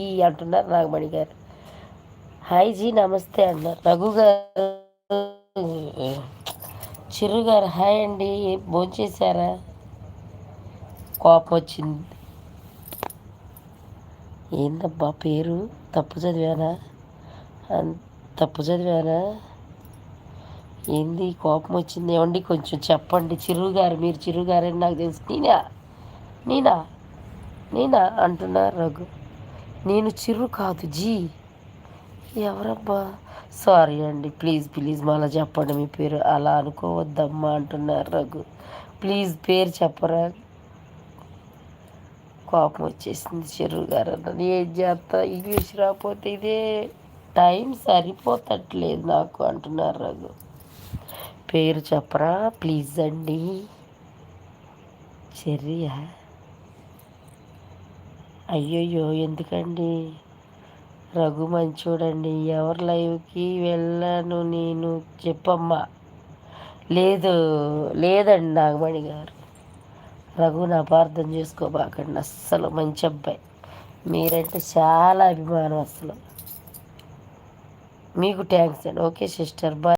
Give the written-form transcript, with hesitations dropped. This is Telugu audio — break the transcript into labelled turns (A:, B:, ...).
A: అంటున్నారు నాగమణి గారు. హాయ్ జీ నమస్తే అన్నారు రఘు గారు. చిరు గారు హాయ్ అండి. భోంచేశారా? కోపం వచ్చింది. ఏందబ్బా పేరు తప్పు చదివానా? తప్పు చదివానా? ఏంది కోపం వచ్చింది? ఏమండి కొంచెం చెప్పండి. చిరు గారు, మీరు చిరు గారని నాకు తెలుసు. నేనా నేనా అంటున్నారు రఘు. నేను చిరు కాదు జీ. ఎవరబ్బా? సారీ అండి, ప్లీజ్ ప్లీజ్ మళ్ళీ చెప్పండి మీ పేరు. అలా అనుకోవద్దమ్మా అంటున్నారు రఘు. ప్లీజ్ పేరు చెప్పరా? కోపం వచ్చేసింది చిరు గారు అన్నది. ఏం చేస్తా, ఇంగ్లీష్ రాకపోతే ఇదే టైం సరిపోతట్లేదు నాకు అంటున్నారు రఘు. పేరు చెప్పరా ప్లీజ్ అండి. చెర్రియా? అయ్యయ్యో ఎందుకండి? రఘు మంచోడండి. ఎవరి లైవ్కి వెళ్ళను నేను చెప్పమ్మా. లేదండి నాగమణి గారు. రఘుని అపార్థం చేసుకోబాకండి. అస్సలు మంచి అబ్బాయి. మీరంటే చాలా అభిమానం. అసలు మీకు థ్యాంక్స్ అండి. Okay sister bye.